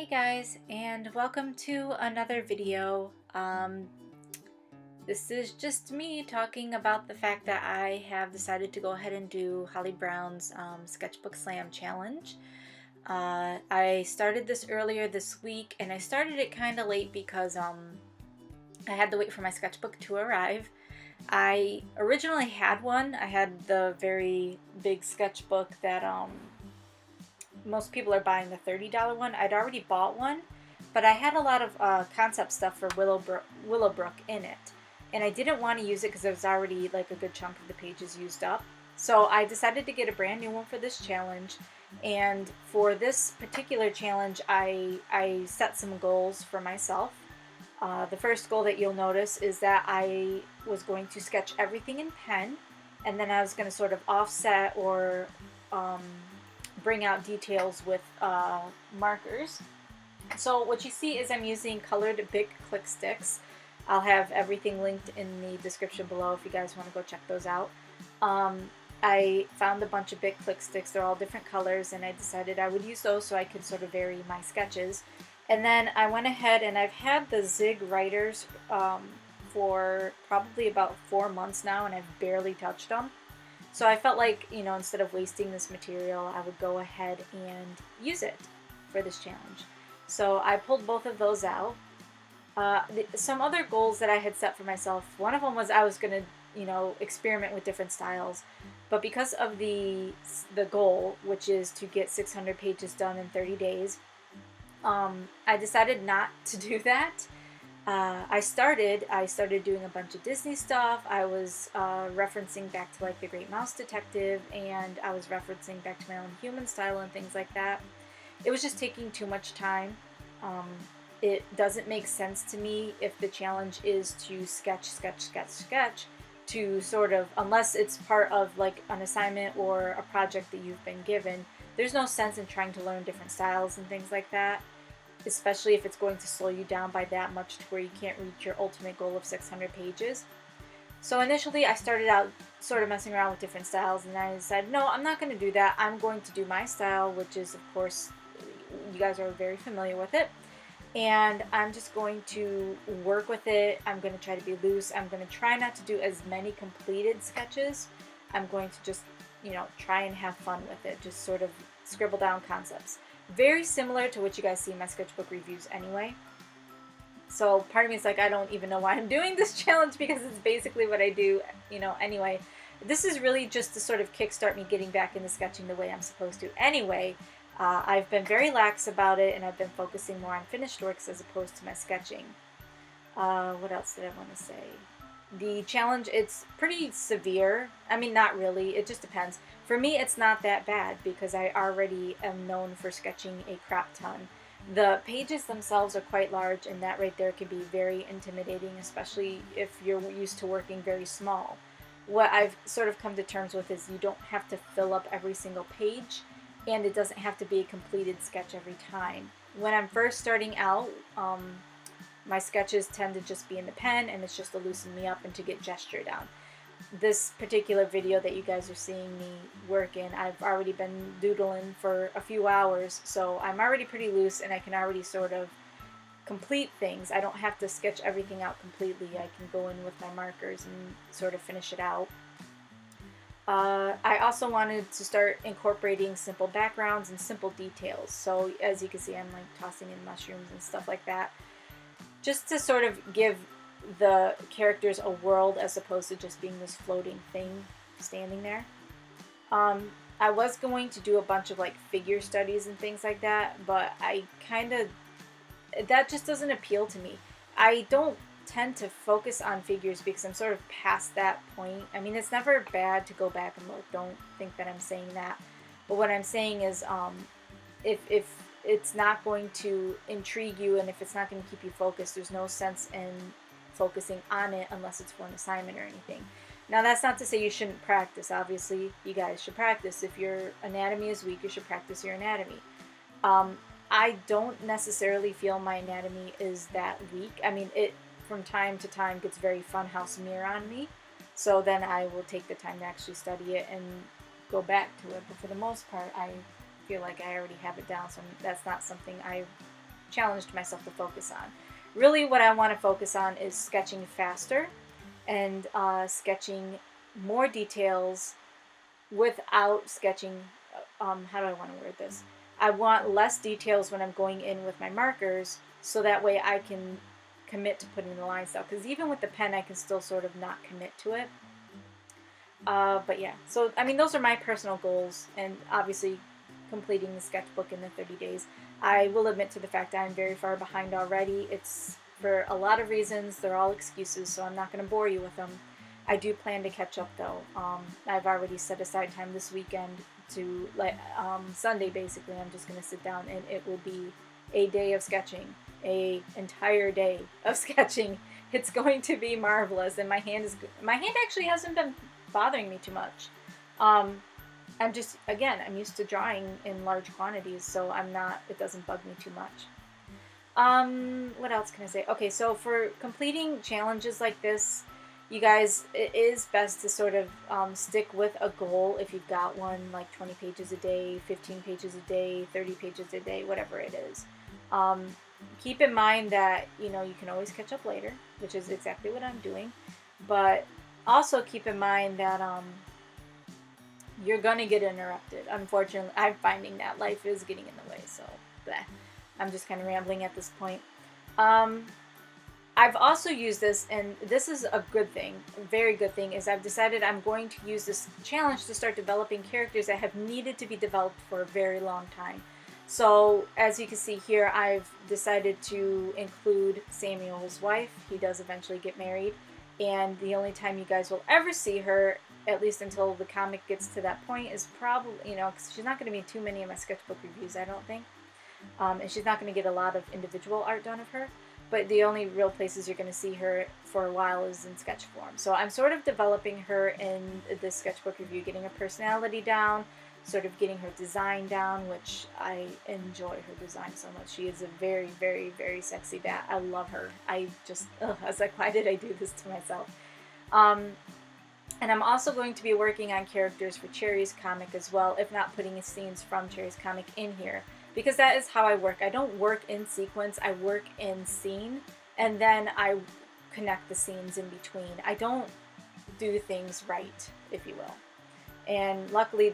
guys, and welcome to another video. This is just me talking about the fact that I have decided to go ahead and do Holly Brown's Sketchbook Slam Challenge. I started this earlier this week, and I started it kind of late because I had to wait for my sketchbook to arrive. I originally had one. I had the very big sketchbook that most people are buying, the $30 one. I'd already bought one, but I had a lot of concept stuff for Willowbrook in it, and I didn't want to use it because it was already like a good chunk of the pages used up. So I decided to get a brand new one for this challenge. And for this particular challenge, I set some goals for myself. The first goal that you'll notice is that I was going to sketch everything in pen, and then I was going to sort of offset or bring out details with markers. So what you see is I'm using colored Bic click sticks. I'll have everything linked in the description below if you guys want to go check those out. I found a bunch of Bic click sticks. They're all different colors, and I decided I would use those so I could sort of vary my sketches. And then I went ahead and I've had the Zig writers for probably about 4 months now, and I've barely touched them. So I felt like, you know, instead of wasting this material, I would go ahead and use it for this challenge. So I pulled both of those out. Some other goals that I had set for myself, one of them was I was going to, you know, experiment with different styles. But because of the goal, which is to get 600 pages done in 30 days, I decided not to do that. I started doing a bunch of Disney stuff. I was referencing back to like The Great Mouse Detective, and I was referencing back to my own human style and things like that. It was just taking too much time. It doesn't make sense to me if the challenge is to sketch, to sort of, unless it's part of like an assignment or a project that you've been given, there's no sense in trying to learn different styles and things like that, especially if it's going to slow you down by that much to where you can't reach your ultimate goal of 600 pages. So initially I started out sort of messing around with different styles, and I decided, no, I'm not going to do that. I'm going to do my style, which is, of course, you guys are very familiar with it. And I'm just going to work with it. I'm going to try to be loose. I'm going to try not to do as many completed sketches. I'm going to just, you know, try and have fun with it. Just sort of scribble down concepts. Very similar to what you guys see in my sketchbook reviews anyway. So part of me is like, I don't even know why I'm doing this challenge, because it's basically what I do, you know, anyway. This is really just to sort of kickstart me getting back into sketching the way I'm supposed to anyway. I've been very lax about it, and I've been focusing more on finished works as opposed to my sketching. What else did I want to say? The challenge, it's pretty severe. I mean, not really. It just depends. For me, it's not that bad because I already am known for sketching a crap ton. The pages themselves are quite large, and that right there can be very intimidating, especially if you're used to working very small. What I've sort of come to terms with is you don't have to fill up every single page, and it doesn't have to be a completed sketch every time. When I'm first starting out, my sketches tend to just be in the pen, and it's just to loosen me up and to get gesture down. This particular video that you guys are seeing me work in, I've already been doodling for a few hours, so I'm already pretty loose, and I can already sort of complete things. I don't have to sketch everything out completely. I can go in with my markers and sort of finish it out. I also wanted to start incorporating simple backgrounds and simple details. So as you can see, I'm like tossing in mushrooms and stuff like that, just to sort of give the characters a world as opposed to just being this floating thing standing there. I was going to do a bunch of like figure studies and things like that, but that just doesn't appeal to me. I don't tend to focus on figures because I'm sort of past that point. I mean, it's never bad to go back and look. Don't think that I'm saying that. But what I'm saying is, if it's not going to intrigue you and if it's not going to keep you focused, there's no sense in focusing on it unless it's for an assignment or anything. Now, that's not to say you shouldn't practice. Obviously, you guys should practice. If your anatomy is weak, you should practice your anatomy. I don't necessarily feel my anatomy is that weak. I mean, it from time to time gets very funhouse mirror on me, so then I will take the time to actually study it and go back to it. But for the most part, I feel like I already have it down, so that's not something I challenged myself to focus on. Really what I want to focus on is sketching faster and sketching more details without sketching, how do I want to word this? I want less details when I'm going in with my markers, so that way I can commit to putting the lines down. Because even with the pen, I can still sort of not commit to it. But yeah, so I mean, those are my personal goals, and obviously completing the sketchbook in the 30 days. I will admit to the fact that I'm very far behind already. It's for a lot of reasons. They're all excuses, so I'm not going to bore you with them. I do plan to catch up though. I've already set aside time this weekend to, like, Sunday basically, I'm just going to sit down and it will be a day of sketching, a entire day of sketching. It's going to be marvelous, and my hand actually hasn't been bothering me too much. I'm just, again, I'm used to drawing in large quantities, so it doesn't bug me too much. What else can I say? Okay, so for completing challenges like this, you guys, it is best to sort of stick with a goal if you've got one, like 20 pages a day, 15 pages a day, 30 pages a day, whatever it is. Keep in mind that, you can always catch up later, which is exactly what I'm doing. But also keep in mind that you're going to get interrupted. Unfortunately, I'm finding that life is getting in the way, so bleh. I'm just kind of rambling at this point. I've also used this, and this is a good thing, a very good thing, is I've decided I'm going to use this challenge to start developing characters that have needed to be developed for a very long time. So, as you can see here, I've decided to include Samuel's wife. He does eventually get married, and the only time you guys will ever see her, at least until the comic gets to that point, is probably, because she's not going to be in too many of my sketchbook reviews, I don't think. And she's not going to get a lot of individual art done of her. But the only real places you're going to see her for a while is in sketch form. So I'm sort of developing her in this sketchbook review, getting her personality down, sort of getting her design down, which I enjoy her design so much. She is a very, very, very sexy bat. I love her. I was like, why did I do this to myself? And I'm also going to be working on characters for Cherry's comic as well, if not putting scenes from Cherry's comic in here. Because that is how I work. I don't work in sequence, I work in scene, and then I connect the scenes in between. I don't do things right, if you will. And luckily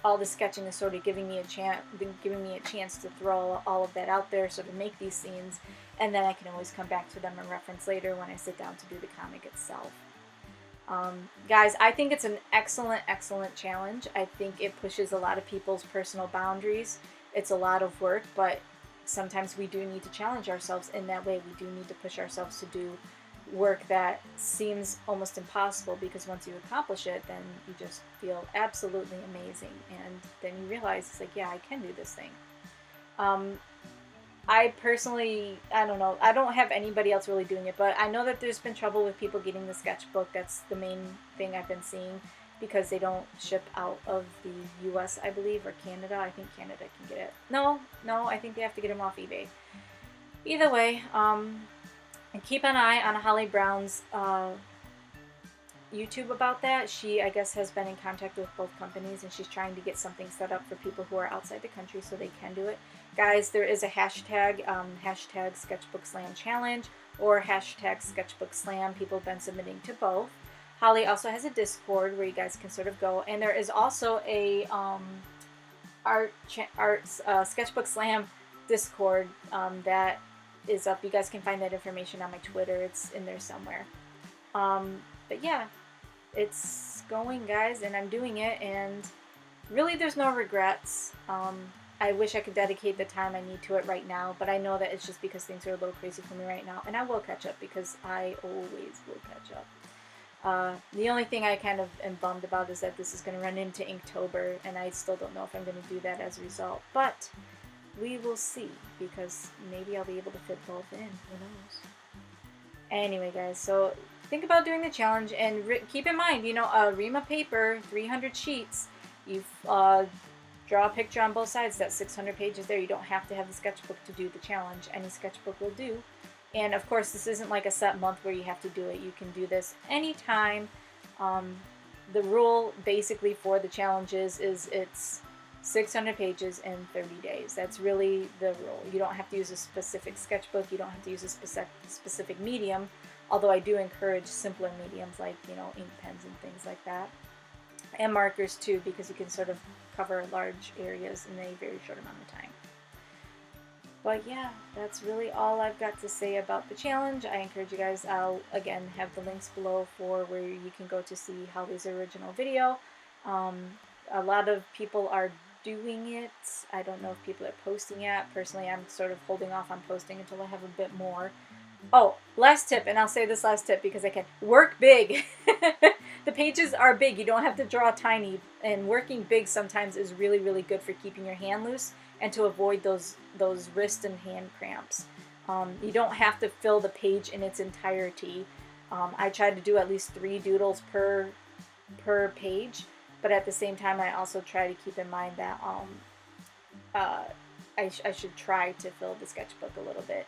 all the sketching is sort of giving me a chance to throw all of that out there, sort of make these scenes, and then I can always come back to them and reference later when I sit down to do the comic itself. Guys, I think it's an excellent, excellent challenge. I think it pushes a lot of people's personal boundaries. It's a lot of work, but sometimes we do need to challenge ourselves in that way. We do need to push ourselves to do work that seems almost impossible, because once you accomplish it, then you just feel absolutely amazing, and then you realize it's like, yeah, I can do this thing. I personally, I don't know, I don't have anybody else really doing it, but I know that there's been trouble with people getting the sketchbook. That's the main thing I've been seeing, because they don't ship out of the US, I believe, or Canada. I think Canada can get it. No, I think they have to get them off eBay. Either way, and keep an eye on Holly Brown's YouTube about that. She, I guess, has been in contact with both companies, and she's trying to get something set up for people who are outside the country so they can do it. Guys, there is a hashtag, hashtag Sketchbook Slam Challenge, or hashtag Sketchbook Slam. People have been submitting to both. Holly also has a Discord where you guys can sort of go, and there is also a Sketchbook Slam Discord that is up. You guys can find that information on my Twitter. It's in there somewhere. But yeah, it's going, guys, and I'm doing it, and really there's no regrets. I wish I could dedicate the time I need to it right now, but I know that it's just because things are a little crazy for me right now, and I will catch up, because I always will catch up. The only thing I kind of am bummed about is that this is going to run into Inktober, and I still don't know if I'm going to do that as a result, but we will see, because maybe I'll be able to fit both in, who knows. Anyway, guys, so think about doing the challenge, and keep in mind, a ream of paper, 300 sheets, you draw a picture on both sides, that's 600 pages there. You don't have to have the sketchbook to do the challenge. Any sketchbook will do. And of course, this isn't like a set month where you have to do it. You can do this anytime. The rule basically for the challenges is it's 600 pages in 30 days. That's really the rule. You don't have to use a specific sketchbook. You don't have to use a specific medium, although I do encourage simpler mediums like, you know, ink pens and things like that. And markers too, because you can sort of cover large areas in a very short amount of time. But yeah, that's really all I've got to say about the challenge. I encourage you guys, I'll again have the links below for where you can go to see Holly's original video. A lot of people are doing it. I don't know if people are posting yet. Personally, I'm sort of holding off on posting until I have a bit more. Oh, last tip, and I'll say this last tip because I can work big. The pages are big. You don't have to draw tiny, and working big sometimes is really, really good for keeping your hand loose and to avoid those wrist and hand cramps. You don't have to fill the page in its entirety. I try to do at least 3 doodles per page, but at the same time, I also try to keep in mind that I should try to fill the sketchbook a little bit.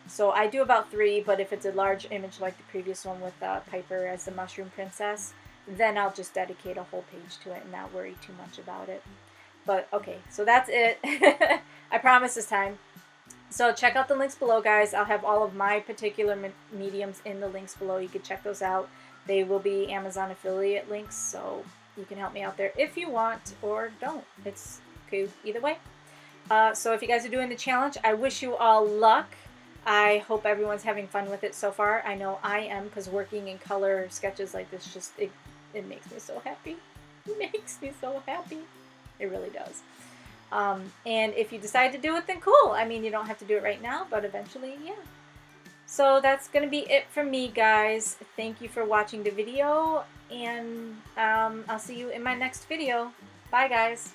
So I do about 3, but if it's a large image like the previous one with Piper as the Mushroom Princess, then I'll just dedicate a whole page to it and not worry too much about it. But okay, so that's it. I promise this time. So check out the links below, guys. I'll have all of my particular mediums in the links below. You can check those out. They will be Amazon affiliate links, so you can help me out there if you want or don't. It's okay either way. So if you guys are doing the challenge, I wish you all luck. I hope everyone's having fun with it so far. I know I am, because working in color sketches like this, just it makes me so happy. It makes me so happy. It really does. And if you decide to do it, then cool. I mean, you don't have to do it right now, but eventually, yeah. So that's going to be it from me, guys. Thank you for watching the video, and I'll see you in my next video. Bye, guys.